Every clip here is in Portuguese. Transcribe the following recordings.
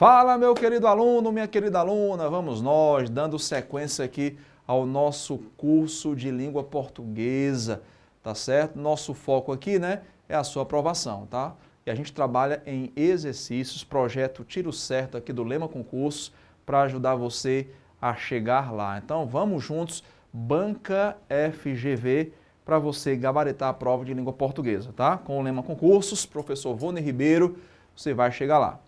Fala, meu querido aluno, minha querida aluna, vamos nós dando sequência aqui ao nosso curso de língua portuguesa, tá certo? Nosso foco aqui, né, é a sua aprovação, tá? E a gente trabalha em exercícios, projeto Tiro Certo aqui do Lema Concursos, para ajudar você a chegar lá. Então vamos juntos, banca FGV, para você gabaritar a prova de língua portuguesa, tá? Com o Lema Concursos, professor Vônei Ribeiro, você vai chegar lá.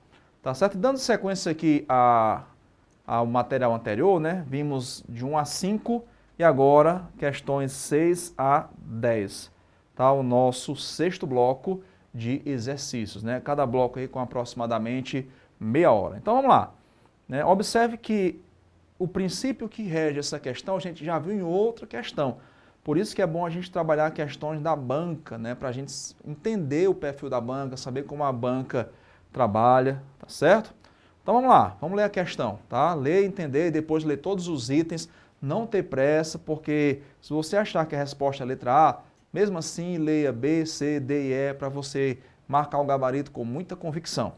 Tá certo? Dando sequência aqui ao material anterior, né? Vimos de 1 a 5 e agora questões 6 a 10. Tá? O nosso sexto bloco de exercícios, né? Cada bloco aí com aproximadamente meia hora. Então vamos lá. Né? Observe que o princípio que rege essa questão a gente já viu em outra questão. Por isso que é bom a gente trabalhar questões da banca, né? Para a gente entender o perfil da banca, saber como a banca trabalha, tá certo? Então vamos lá, vamos ler a questão, tá? Ler, entender e depois ler todos os itens, não ter pressa, porque se você achar que a resposta é a letra A, mesmo assim leia B, C, D e E para você marcar o gabarito com muita convicção.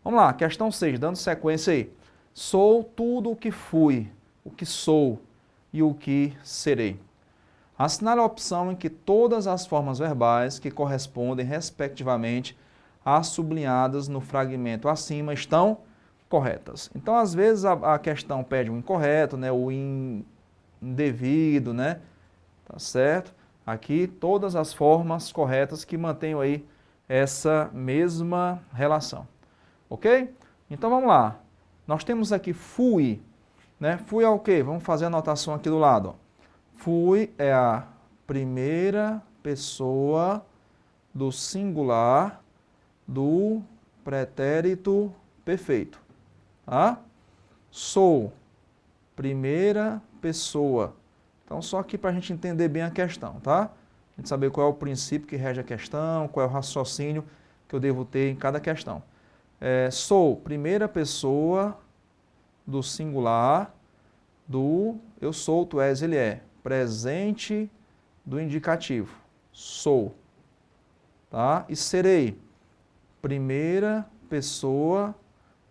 Vamos lá, questão 6, dando sequência aí. Sou tudo o que fui, o que sou e o que serei. Assinale a opção em que todas as formas verbais que correspondem respectivamente as sublinhadas no fragmento acima estão corretas. Então, às vezes, a questão pede um incorreto, né, o indevido, né, tá certo? Aqui, todas as formas corretas que mantenham aí essa mesma relação, ok? Então, vamos lá. Nós temos aqui fui, né? Fui é o quê? Vamos fazer a anotação aqui do lado, ó. Fui é a primeira pessoa do singular do pretérito perfeito, tá? Sou, primeira pessoa. Então, só aqui para a gente entender bem a questão, tá? A gente saber qual é o princípio que rege a questão, qual é o raciocínio que eu devo ter em cada questão. Sou, primeira pessoa do singular do eu sou, tu és, ele é. Presente do indicativo. Sou, tá? E serei, primeira pessoa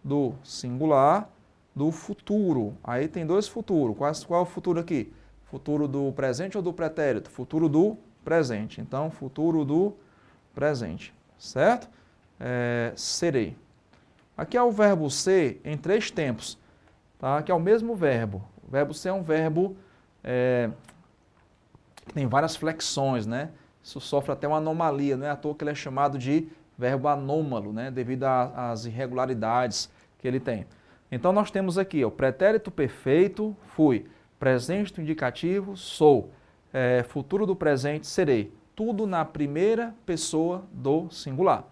do singular do futuro. Aí tem dois futuros. Qual é o futuro aqui? Futuro do presente ou do pretérito? Futuro do presente. Então, futuro do presente. Certo? Serei. Aqui é o verbo ser em 3 tempos. Tá? Aqui é o mesmo verbo. O verbo ser é um verbo que tem várias flexões, né? Isso sofre até uma anomalia, não é à toa que ele é chamado de verbo anômalo, né? Devido às irregularidades que ele tem. Então nós temos aqui o pretérito perfeito, fui, presente do indicativo, sou, futuro do presente, serei. Tudo na primeira pessoa do singular.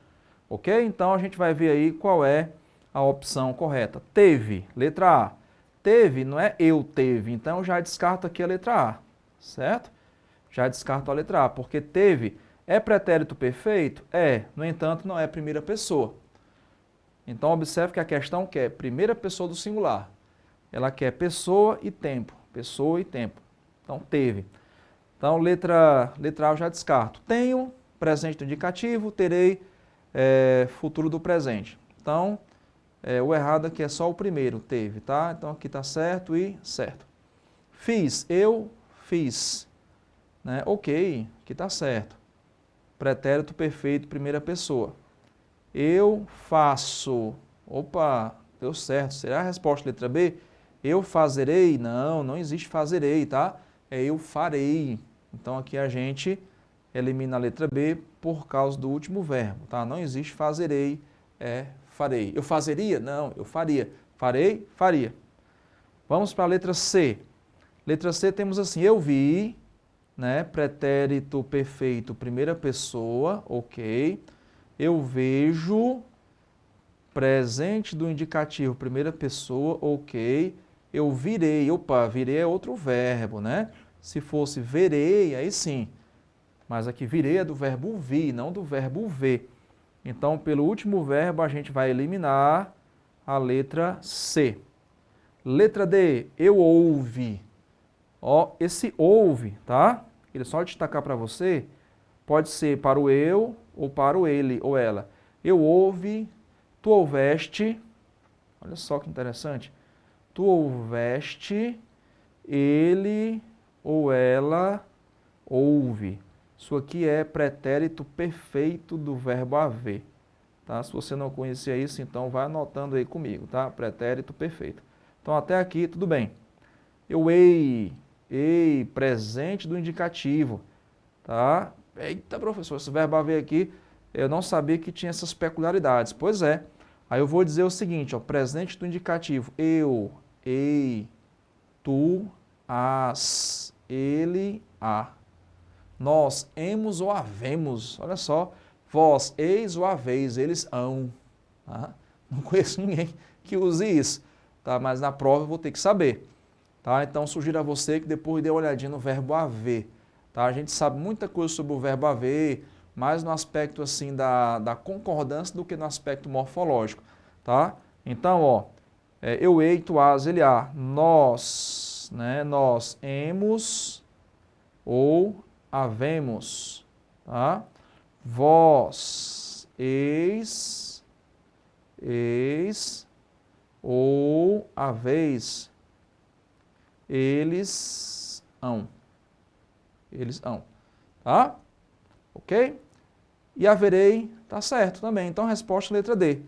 Ok? Então a gente vai ver aí qual é a opção correta. Teve, letra A. Teve não é eu teve, então eu já descarto aqui a letra A, certo? Já descarto a letra A, porque teve é pretérito perfeito? No entanto, não é primeira pessoa. Então, observe que a questão quer primeira pessoa do singular. Ela quer pessoa e tempo. Pessoa e tempo. Então, teve. Então, letra A eu já descarto. Tenho, presente do indicativo, terei, futuro do presente. Então, o errado aqui é só o primeiro, teve, tá? Então, aqui está certo e certo. Fiz, eu fiz. Né? Ok, aqui está certo. Pretérito perfeito, primeira pessoa. Eu faço. Opa, deu certo. Será a resposta letra B? Eu fazerei? Não, não existe fazerei, tá? É eu farei. Então aqui a gente elimina a letra B por causa do último verbo, tá? Não existe fazerei, farei. Eu fazeria? Não, eu faria. Farei, faria. Vamos para a letra C. Letra C temos assim, eu vi, né? Pretérito perfeito, primeira pessoa, ok. Eu vejo, presente do indicativo, primeira pessoa, ok. Eu virei, opa, virei é outro verbo, né? Se fosse verei, aí sim. Mas aqui virei é do verbo vi, não do verbo ver. Então, pelo último verbo, a gente vai eliminar a letra C. Letra D, eu ouvi. Ó, esse ouve, tá? Ele só destacar para você, pode ser para o eu ou para o ele ou ela. Eu ouvi, tu ouveste, Olha só que interessante. Tu ouveste, ele ou ela ouve. Isso aqui é pretérito perfeito do verbo haver. Tá? Se você não conhecia isso, então vai anotando aí comigo, tá? Pretérito perfeito. Então até aqui tudo bem. Eu ei, presente do indicativo, tá? Eita, professor, esse verbo haver aqui, eu não sabia que tinha essas peculiaridades. Pois é. Aí eu vou dizer o seguinte, ó, presente do indicativo. Eu, ei, tu, as, ele, a. Nós, emos ou havemos. Olha só. Vós, eis ou haveis, eles hão. Tá? Não conheço ninguém que use isso, tá? Mas na prova eu vou ter que saber. Tá? Então, sugiro a você que depois dê uma olhadinha no verbo haver. Tá? A gente sabe muita coisa sobre o verbo haver, mais no aspecto assim da concordância do que no aspecto morfológico. Tá? Então, ó, eu, ei, tu, as, ele, a. Nós, né? Nós, emos ou havemos. Tá? Vós, eis ou haveis. Eles hão. Eles hão. Tá? Ok? E haverei, tá certo também. Então, a resposta é a letra D.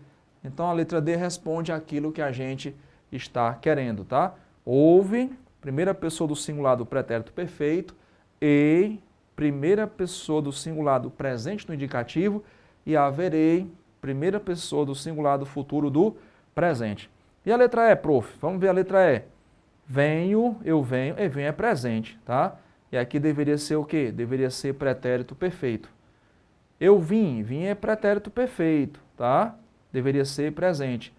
Então, a letra D responde aquilo que a gente está querendo, tá? Houve, primeira pessoa do singular do pretérito perfeito, e, primeira pessoa do singular do presente no indicativo, e haverei, primeira pessoa do singular do futuro do presente. E a letra E, prof? Vamos ver a letra E. Venho, eu venho, e venho é presente, tá? E aqui deveria ser o quê? Deveria ser pretérito perfeito. Eu vim, vim é pretérito perfeito, tá? Deveria ser presente.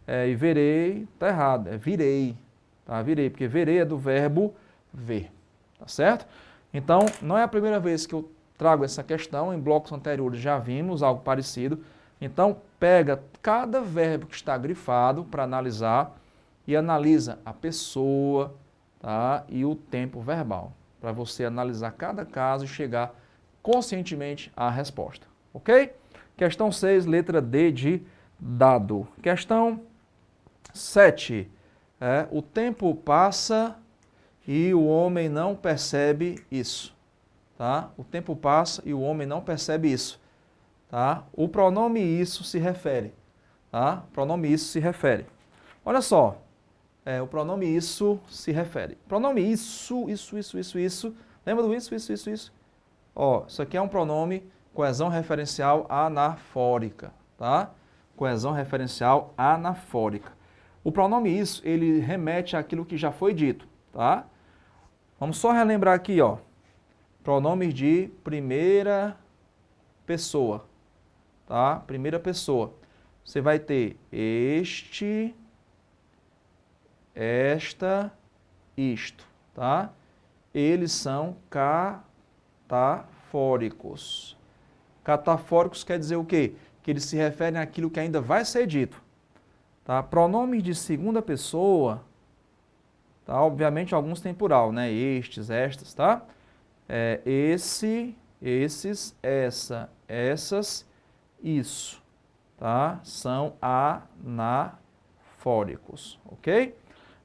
E verei, tá errado, é virei, tá? Virei, porque verei é do verbo ver, tá certo? Então, não é a primeira vez que eu trago essa questão, em blocos anteriores já vimos algo parecido. Então, pega cada verbo que está grifado para analisar e analisa a pessoa, tá? E o tempo verbal, para você analisar cada caso e chegar conscientemente à resposta, ok? Questão 6, letra D de dado. Questão 7, o tempo passa e o homem não percebe isso, tá? O tempo passa e o homem não percebe isso, tá? O pronome isso se refere, tá? O pronome isso se refere. Olha só, o pronome isso se refere. Pronome isso. Lembra do isso? Ó, isso aqui é um pronome coesão referencial anafórica, tá? Coesão referencial anafórica. O pronome isso, ele remete àquilo que já foi dito, tá? Vamos só relembrar aqui, ó. Pronomes de primeira pessoa, tá? Primeira pessoa. Você vai ter este, esta, isto, tá? Eles são catafóricos. Catafóricos quer dizer o quê? Que eles se referem àquilo que ainda vai ser dito. Tá? Pronomes de segunda pessoa, tá? Obviamente alguns têm plural, né? Estes, estas, tá? Esse, esses, essa, essas, isso, tá? São anafóricos, ok?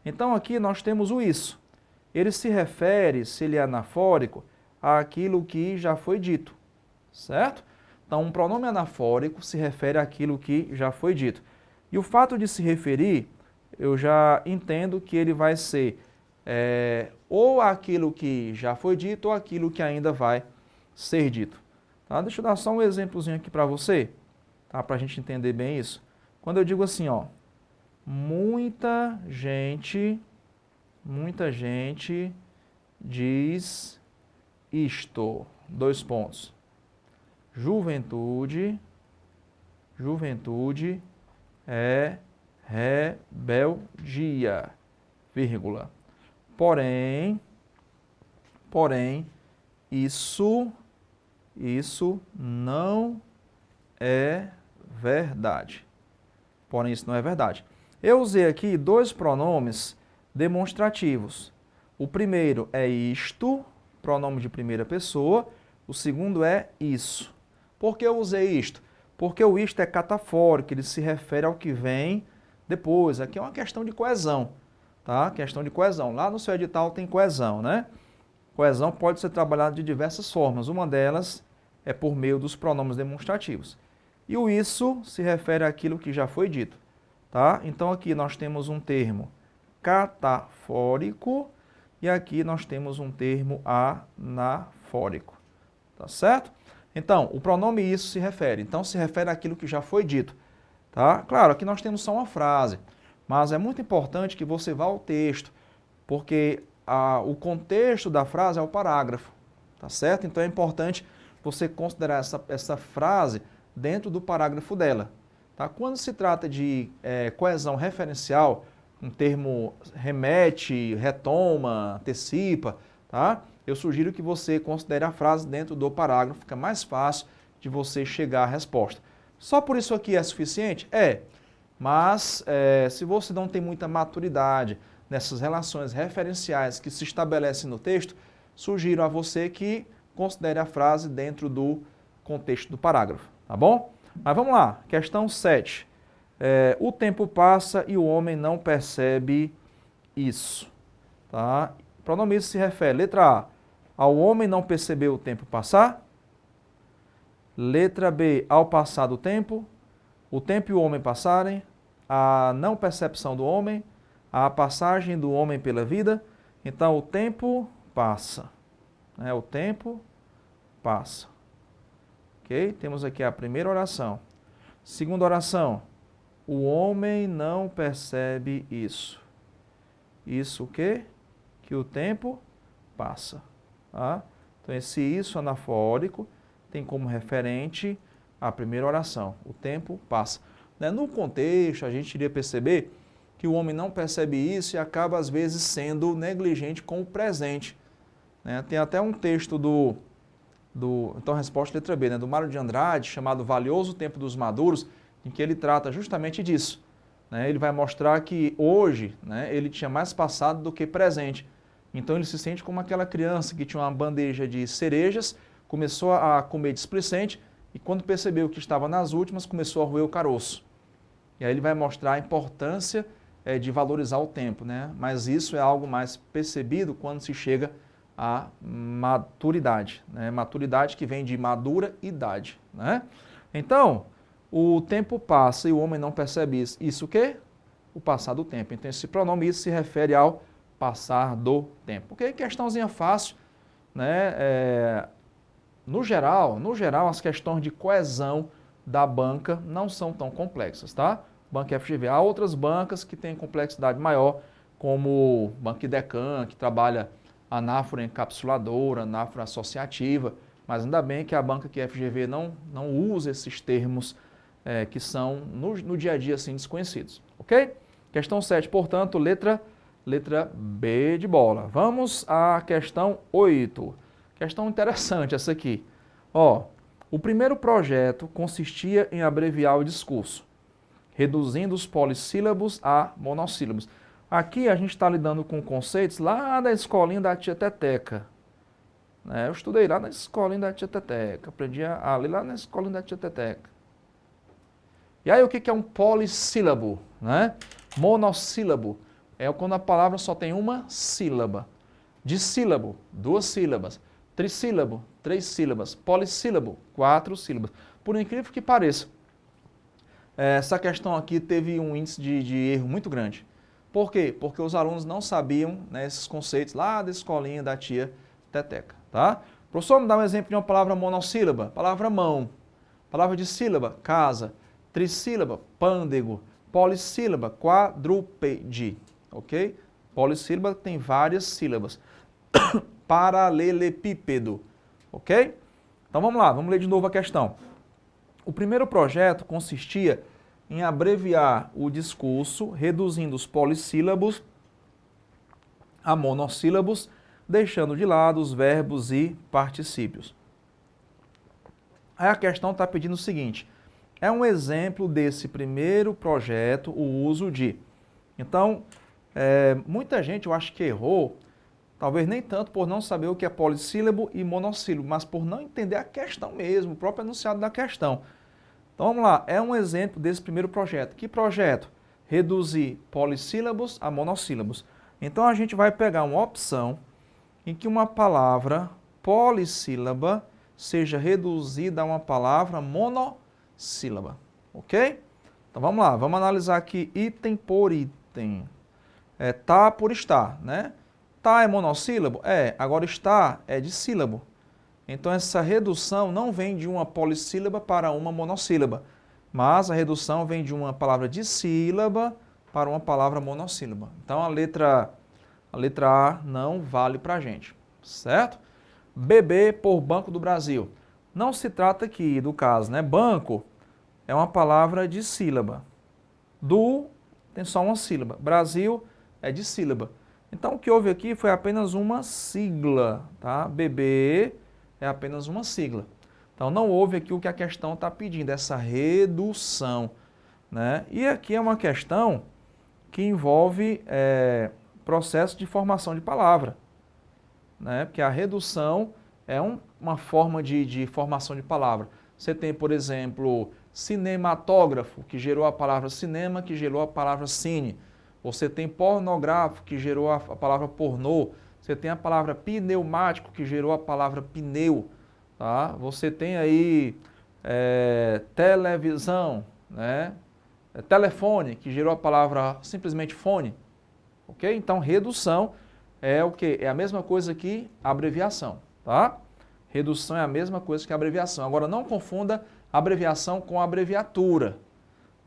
Então aqui nós temos o isso. Ele se refere, se ele é anafórico, àquilo que já foi dito, certo? Então, um pronome anafórico se refere àquilo que já foi dito. E o fato de se referir, eu já entendo que ele vai ser ou aquilo que já foi dito ou aquilo que ainda vai ser dito. Tá? Deixa eu dar só um exemplozinho aqui para você, tá? Para a gente entender bem isso. Quando eu digo assim, ó, muita gente diz isto, dois pontos. Juventude é rebeldia, vírgula. Porém, isso não é verdade. Porém, isso não é verdade. Eu usei aqui dois pronomes demonstrativos. O primeiro é isto, pronome de primeira pessoa. O segundo é isso. Por que eu usei isto? Porque o isto é catafórico, ele se refere ao que vem depois. Aqui é uma questão de coesão, tá? Questão de coesão. Lá no seu edital tem coesão, né? Coesão pode ser trabalhada de diversas formas. Uma delas é por meio dos pronomes demonstrativos. E o isso se refere àquilo que já foi dito, tá? Então aqui nós temos um termo catafórico e aqui nós temos um termo anafórico, tá certo? Então, o pronome isso se refere. Então, se refere àquilo que já foi dito, tá? Claro, aqui nós temos só uma frase, mas é muito importante que você vá ao texto, porque o contexto da frase é o parágrafo, tá certo? Então, é importante você considerar essa frase dentro do parágrafo dela, tá? Quando se trata de coesão referencial, um termo remete, retoma, antecipa, tá? Eu sugiro que você considere a frase dentro do parágrafo, fica mais fácil de você chegar à resposta. Só por isso aqui é suficiente? É, mas se você não tem muita maturidade nessas relações referenciais que se estabelecem no texto, sugiro a você que considere a frase dentro do contexto do parágrafo, tá bom? Mas vamos lá, questão 7. O tempo passa e o homem não percebe isso, tá? O pronome isso se refere, letra A, ao homem não perceber o tempo passar. Letra B, ao passar do tempo, o tempo e o homem passarem, a não percepção do homem, a passagem do homem pela vida. Então, o tempo passa, né? O tempo passa. Ok? Temos aqui a primeira oração. Segunda oração, o homem não percebe isso. Isso o quê? Que o tempo passa. Tá? Então, esse isso anafórico tem como referente a primeira oração. O tempo passa. No contexto, a gente iria perceber que o homem não percebe isso e acaba, às vezes, sendo negligente com o presente. Tem até um texto então, a resposta letra B, do Mário de Andrade, chamado Valioso Tempo dos Maduros, em que ele trata justamente disso. Ele vai mostrar que hoje ele tinha mais passado do que presente. Então ele se sente como aquela criança que tinha uma bandeja de cerejas, começou a comer displicente e quando percebeu que estava nas últimas, começou a roer o caroço. E aí ele vai mostrar a importância de valorizar o tempo, Mas isso é algo mais percebido quando se chega à maturidade, Maturidade que vem de madura idade, Então, o tempo passa e o homem não percebe isso. Isso o quê? O passar do tempo. Então, esse pronome isso se refere ao passar do tempo. Ok? Questãozinha fácil, No geral, as questões de coesão da banca não são tão complexas, tá? Banca FGV. Há outras bancas que têm complexidade maior, como o Banco Idecam, que trabalha anáfora encapsuladora, anáfora associativa, mas ainda bem que a banca que FGV não usa esses termos que são, no dia a dia, assim, desconhecidos. Ok? Questão 7, portanto, letra B de bola. Vamos à questão 8. Questão interessante essa aqui. O primeiro projeto consistia em abreviar o discurso, reduzindo os polissílabos a monossílabos. Aqui a gente está lidando com conceitos lá da escolinha da tia Teteca. Eu estudei lá na escolinha da tia Teteca, aprendi a ler lá na escolinha da tia Teteca. E aí o que é um polissílabo? Monossílabo é quando a palavra só tem uma sílaba. Dissílabo, 2 sílabas. Trissílabo, 3 sílabas. Polissílabo, 4 sílabas. Por incrível que pareça, essa questão aqui teve um índice de erro muito grande. Por quê? Porque os alunos não sabiam esses conceitos lá da escolinha da tia Teteca. Tá? Professor, me dá um exemplo de uma palavra monossílaba. Palavra mão. Palavra de sílaba, casa. Trissílaba, pândego. Polissílaba, quadrúpede. Ok? Polissílaba tem várias sílabas. Paralelepípedo. Ok? Então vamos lá, vamos ler de novo a questão. O primeiro projeto consistia em abreviar o discurso, reduzindo os polissílabos a monossílabos, deixando de lado os verbos e particípios. Aí a questão está pedindo o seguinte, é um exemplo desse primeiro projeto o uso de. Então, muita gente eu acho que errou, talvez nem tanto por não saber o que é polissílabo e monossílabo, mas por não entender a questão mesmo, o próprio enunciado da questão. Então vamos lá, é um exemplo desse primeiro projeto. Que projeto? reduzir polissílabos a monossílabos. Então, a gente vai pegar uma opção em que uma palavra polissílaba seja reduzida a uma palavra monossílaba, ok? Então, vamos lá, vamos analisar aqui item por item. Tá por estar, né? Tá é monossílabo? Agora está é de sílabo. Então, essa redução não vem de uma polissílaba para uma monossílaba, mas a redução vem de uma palavra de sílaba para uma palavra monossílaba. Então, a letra A não vale para a gente, certo? BB por Banco do Brasil. Não se trata aqui do caso, né? Banco é uma palavra de sílaba. Tem só uma sílaba. Brasil é de sílaba. Então, o que houve aqui foi apenas uma sigla, tá? BB é apenas uma sigla. Então, não houve aqui o que a questão está pedindo, essa redução, né? E aqui é uma questão que envolve processo de formação de palavra, né? Porque a redução é uma forma de formação de palavra. Você tem, por exemplo, cinematógrafo, que gerou a palavra cinema, que gerou a palavra cine. Você tem pornográfico, que gerou a palavra pornô. Você tem a palavra pneumático, que gerou a palavra pneu. Tá? Você tem aí televisão, né? Telefone, que gerou a palavra simplesmente fone. Ok? Então, redução é o quê? É a mesma coisa que abreviação. Tá? Redução é a mesma coisa que abreviação. Agora, não confunda abreviação com abreviatura.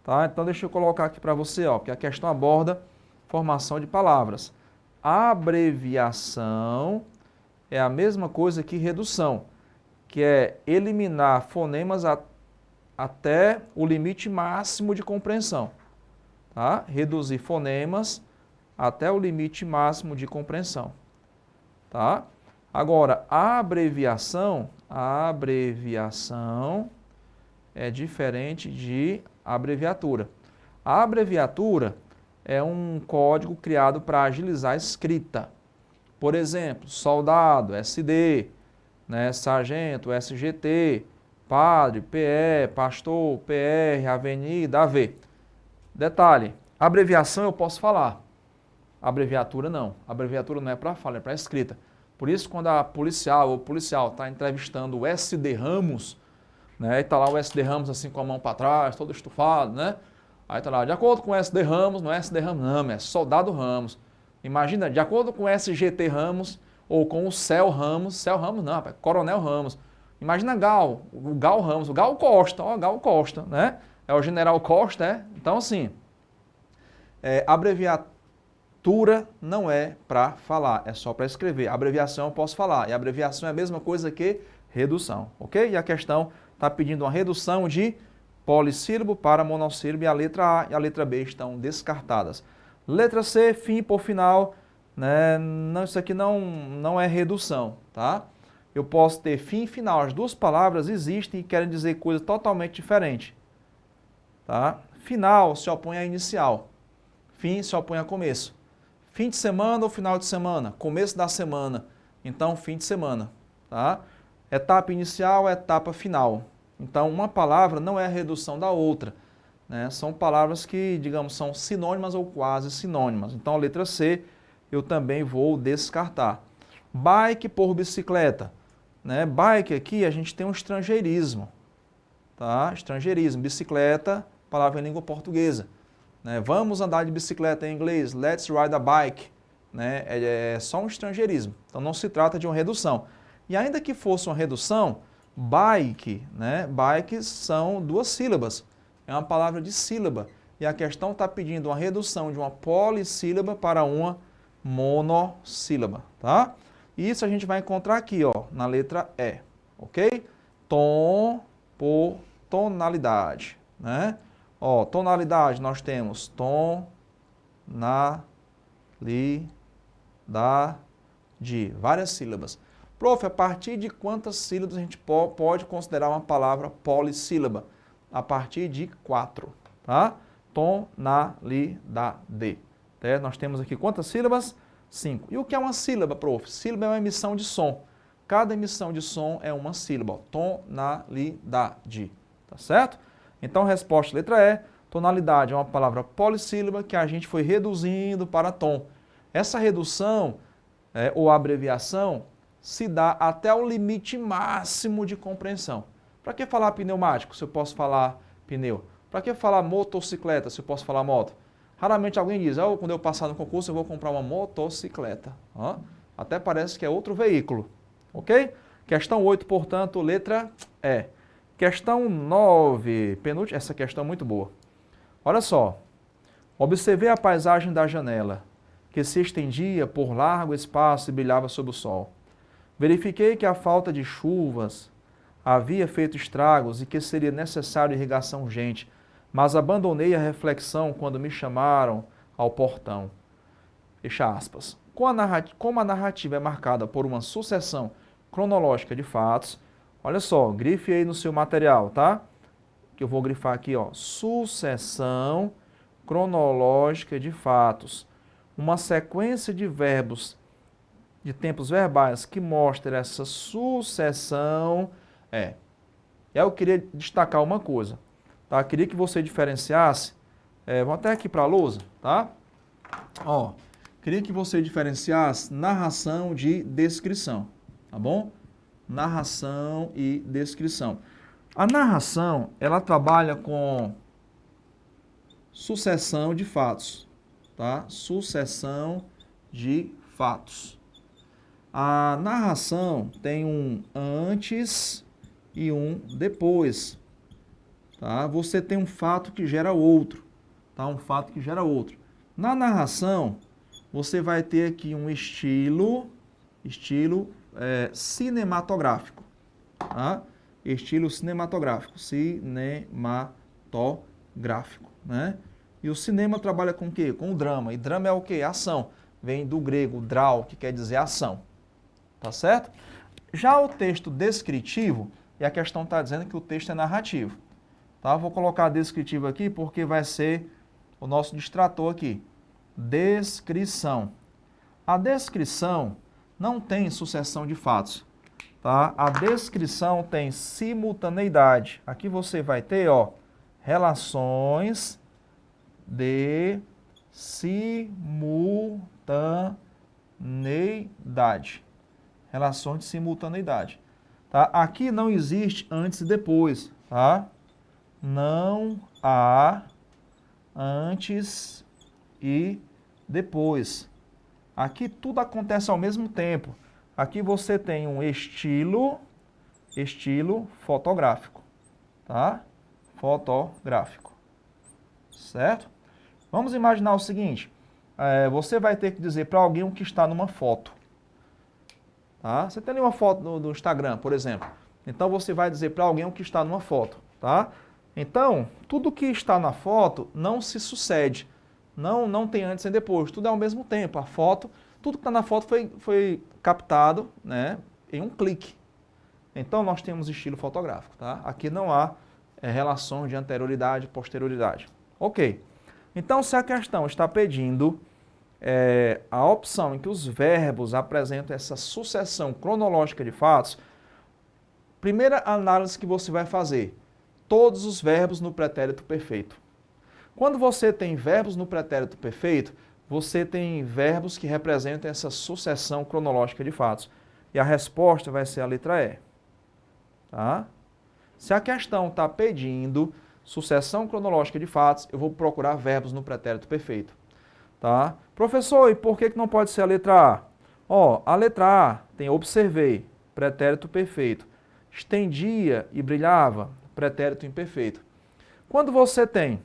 Tá? Então, deixa eu colocar aqui para você, porque a questão aborda formação de palavras. Abreviação é a mesma coisa que redução, que é eliminar fonemas até o limite máximo de compreensão. Tá? Reduzir fonemas até o limite máximo de compreensão. Tá? Agora, a abreviação é diferente de abreviatura. A abreviatura é um código criado para agilizar a escrita. Por exemplo, soldado, SD, né, sargento, SGT, padre, PE, pastor, PR, avenida, AV. Detalhe, abreviação eu posso falar, abreviatura não. Abreviatura não é para fala, é para escrita. Por isso, quando a policial ou policial está entrevistando o SD Ramos, né, e está lá o SD Ramos assim com a mão para trás, todo estufado, né? Aí está lá, de acordo com o SD Ramos, não é SD Ramos não, é Soldado Ramos. Imagina, de acordo com o SGT Ramos ou com o Céu Ramos não, rapaz, Coronel Ramos. Imagina o Gal Ramos, o Gal Costa, Gal Costa, né? É o General Costa, Então, assim, abreviatura não é para falar, é só para escrever. Abreviação eu posso falar, e abreviação é a mesma coisa que redução, ok? E a questão está pedindo uma redução de polissílabo para monossílabo, e a letra A e a letra B estão descartadas. Letra C, fim por final, né? Não, isso aqui não é redução, tá? Eu posso ter fim e final, as duas palavras existem e querem dizer coisa totalmente diferente, tá? Final se opõe a inicial, fim se opõe a começo. Fim de semana ou final de semana? Começo da semana, então fim de semana, tá? Etapa inicial, etapa final. Então, uma palavra não é a redução da outra, né? São palavras que, digamos, são sinônimas ou quase sinônimas. Então, a letra C eu também vou descartar. Bike por bicicleta, né? Bike aqui a gente tem um estrangeirismo, tá? Estrangeirismo, bicicleta, palavra em língua portuguesa, né? Vamos andar de bicicleta em inglês, let's ride a bike, né? É só um estrangeirismo. Então, não se trata de uma redução. E ainda que fosse uma redução, bike, né? Bike são duas sílabas, é uma palavra de sílaba. E a questão está pedindo uma redução de uma polissílaba para uma monossílaba, tá? E isso a gente vai encontrar aqui, na letra E, ok? Tom por tonalidade, né? Tonalidade, nós temos tonalidade, várias sílabas. Prof, a partir de quantas sílabas a gente pode considerar uma palavra polissílaba? A partir de 4, tá? Tonalidade. Nós temos aqui quantas sílabas? 5. E o que é uma sílaba, prof? Sílaba é uma emissão de som. Cada emissão de som é uma sílaba. Tonalidade. Tá certo? Então, resposta letra E. Tonalidade é uma palavra polissílaba que a gente foi reduzindo para tom. Essa redução ou abreviação se dá até o limite máximo de compreensão. Para que falar pneumático se eu posso falar pneu? Para que falar motocicleta se eu posso falar moto? Raramente alguém diz, quando eu passar no concurso eu vou comprar uma motocicleta. Até parece que é outro veículo. Ok? Questão 8, portanto, letra E. Questão 9, penúltima, essa questão é muito boa. Olha só, observei a paisagem da janela, que se estendia por largo espaço e brilhava sob o sol. Verifiquei que a falta de chuvas havia feito estragos e que seria necessário irrigação urgente, mas abandonei a reflexão quando me chamaram ao portão. Fecha aspas. Como a narrativa é marcada por uma sucessão cronológica de fatos, olha só, grife aí no seu material, tá? Que eu vou grifar aqui, ó, sucessão cronológica de fatos. Uma sequência de verbos, de tempos verbais que mostra essa sucessão. Eu queria destacar uma coisa, tá? Eu queria que você diferenciasse, vou até aqui para a lousa, tá? Ó, queria que você diferenciasse narração de descrição, tá bom? Narração e descrição. A narração, ela trabalha com sucessão de fatos, tá? Sucessão de fatos. A narração tem um antes e um depois, tá? Você tem um fato que gera outro, tá? Um fato que gera outro. Na narração, você vai ter aqui um estilo cinematográfico, tá? Estilo cinematográfico, né? E o cinema trabalha com o quê? Com o drama. E drama é o quê? Ação. Vem do grego drau, que quer dizer ação. Tá certo? Já o texto descritivo, e a questão está dizendo que o texto é narrativo. Tá? Vou colocar descritivo aqui porque vai ser o nosso distrator aqui. Descrição. A descrição não tem sucessão de fatos. Tá? A descrição tem simultaneidade. Aqui você vai ter, ó, relações de simultaneidade. Relações de simultaneidade. Tá? Aqui não existe antes e depois. Tá? Não há antes e depois. Aqui tudo acontece ao mesmo tempo. Aqui você tem um estilo fotográfico, tá? Fotográfico, certo? Vamos imaginar o seguinte, você vai ter que dizer para alguém o que está numa foto, tá? Você tem ali uma foto no Instagram, por exemplo. Então você vai dizer para alguém o que está numa foto, tá? Então, tudo que está na foto não se sucede, não tem antes e depois, tudo é ao mesmo tempo. A foto, tudo que está na foto foi captado, né, em um clique. Então, nós temos estilo fotográfico, tá? Aqui não há relação de anterioridade e posterioridade. Ok. Então, se a questão está pedindo a opção em que os verbos apresentam essa sucessão cronológica de fatos, primeira análise que você vai fazer, todos os verbos no pretérito perfeito. Quando você tem verbos no pretérito perfeito, você tem verbos que representam essa sucessão cronológica de fatos. E a resposta vai ser a letra E. Tá? Se a questão está pedindo sucessão cronológica de fatos, eu vou procurar verbos no pretérito perfeito. Tá? Professor, e por que não pode ser a letra A? Ó, a letra A tem observei, pretérito perfeito. Estendia e brilhava, pretérito imperfeito. Quando você tem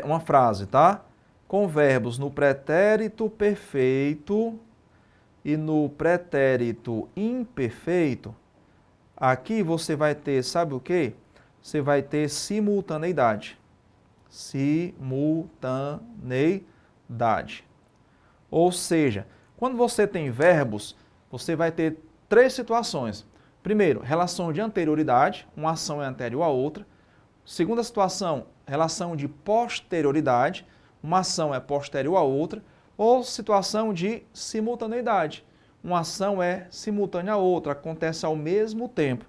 uma frase, tá? Com verbos no pretérito perfeito e no pretérito imperfeito, aqui você vai ter, sabe o quê? Você vai ter simultaneidade. Simultaneidade. Ou seja, quando você tem verbos, você vai ter três situações. Primeiro, relação de anterioridade, uma ação é anterior à outra. Segunda situação, relação de posterioridade, uma ação é posterior à outra. Ou situação de simultaneidade, uma ação é simultânea à outra, acontece ao mesmo tempo.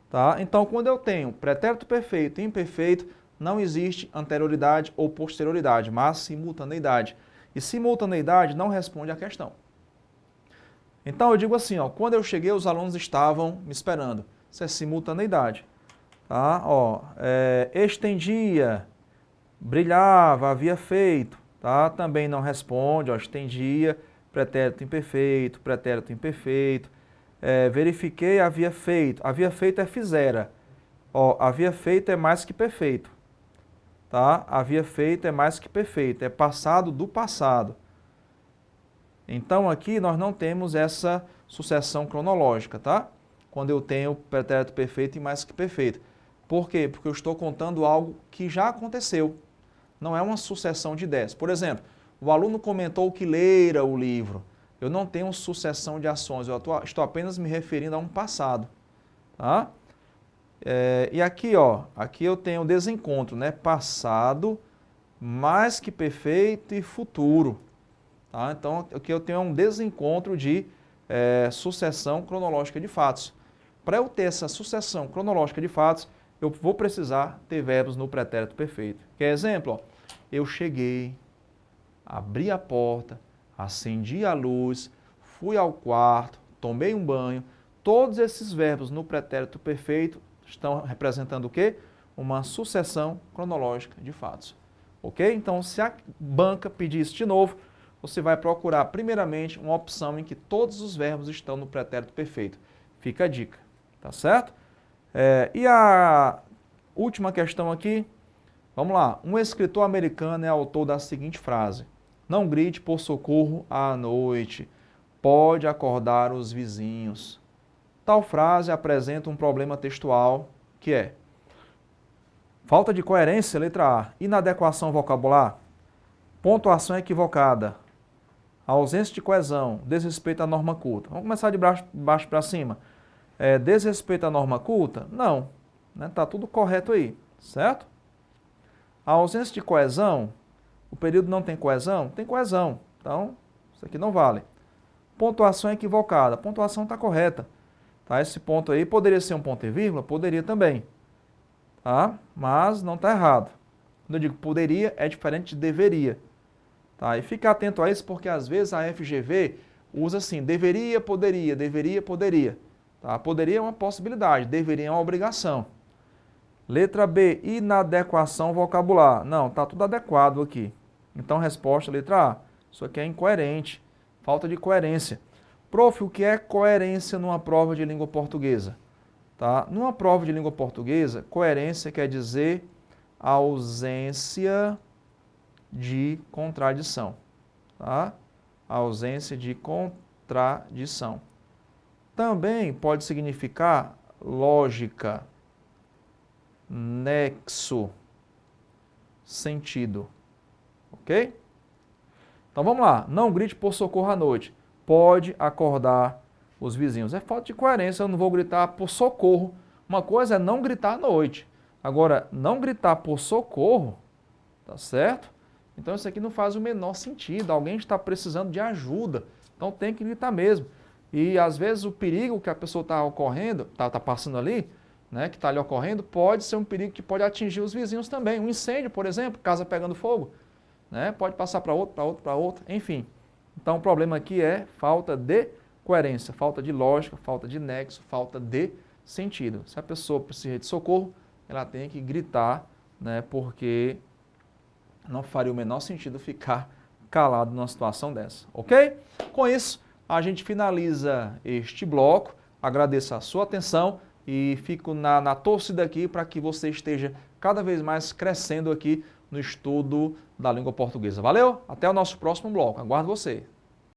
Tá? Então, quando eu tenho pretérito perfeito e imperfeito, não existe anterioridade ou posterioridade, mas simultaneidade. E simultaneidade não responde à questão. Então eu digo assim, ó, quando eu cheguei os alunos estavam me esperando. Isso é simultaneidade. Tá? Ó, estendia, brilhava, havia feito. Tá? Também não responde, ó, estendia, pretérito imperfeito, pretérito imperfeito. Verifiquei, havia feito. Havia feito é fizera. Ó, havia feito é mais que perfeito. Tá? Havia feito é mais que perfeito. É passado do passado. Então aqui nós não temos essa sucessão cronológica, tá? Quando eu tenho pretérito perfeito e mais que perfeito. Por quê? Porque eu estou contando algo que já aconteceu. Não é uma sucessão de ideias. Por exemplo, o aluno comentou que lera o livro. Eu não tenho sucessão de ações, eu estou apenas me referindo a um passado. Tá? E aqui, ó, aqui eu tenho desencontro, né? Passado, mais que perfeito e futuro. Tá? Então, aqui eu tenho um desencontro de sucessão cronológica de fatos. Para eu ter essa sucessão cronológica de fatos, eu vou precisar ter verbos no pretérito perfeito. Quer exemplo? Ó, eu cheguei, abri a porta, acendi a luz, fui ao quarto, tomei um banho. Todos esses verbos no pretérito perfeito estão representando o quê? Uma sucessão cronológica de fatos. Ok? Então, se a banca pedir isso de novo, você vai procurar primeiramente uma opção em que todos os verbos estão no pretérito perfeito. Fica a dica, tá certo? E a última questão aqui, vamos lá. Um escritor americano é autor da seguinte frase: não grite por socorro à noite, pode acordar os vizinhos. Tal frase apresenta um problema textual que é falta de coerência, letra A, inadequação vocabular, pontuação equivocada, ausência de coesão, desrespeito à norma culta. Vamos começar de baixo para cima. Desrespeito à norma culta? Não. Tá tudo correto aí, certo? A ausência de coesão, o período não tem coesão? Tem coesão. Então, isso aqui não vale. Pontuação equivocada. A pontuação está correta. Tá? Esse ponto aí poderia ser um ponto e vírgula? Poderia também. Tá? Mas não está errado. Quando eu digo poderia, é diferente de deveria. Tá? E fica atento a isso porque às vezes a FGV usa assim, deveria, poderia, deveria, poderia. Tá? Poderia é uma possibilidade, deveria é uma obrigação. Letra B, inadequação vocabular. Não, está tudo adequado aqui. Então, resposta, letra A. Isso aqui é incoerente, falta de coerência. Prof, o que é coerência numa prova de língua portuguesa? Tá? Numa prova de língua portuguesa, coerência quer dizer ausência de contradição. Tá? Ausência de contradição. Também pode significar lógica, nexo, sentido. Ok? Então vamos lá. Não grite por socorro à noite. Pode acordar os vizinhos. É falta de coerência, eu não vou gritar por socorro. Uma coisa é não gritar à noite. Agora, não gritar por socorro, tá certo? Então isso aqui não faz o menor sentido. Alguém está precisando de ajuda. Então tem que gritar mesmo. E às vezes o perigo que a pessoa está ocorrendo, está passando ali, né, que está ali ocorrendo, pode ser um perigo que pode atingir os vizinhos também. Um incêndio, por exemplo, casa pegando fogo, né, pode passar para outro, enfim. Então o problema aqui é falta de coerência, falta de lógica, falta de nexo, falta de sentido. Se a pessoa precisa de socorro, ela tem que gritar, né, porque não faria o menor sentido ficar calado numa situação dessa, ok? Com isso, a gente finaliza este bloco. Agradeço a sua atenção e fico na torcida aqui para que você esteja cada vez mais crescendo aqui no estudo da língua portuguesa. Valeu? Até o nosso próximo bloco. Aguardo você.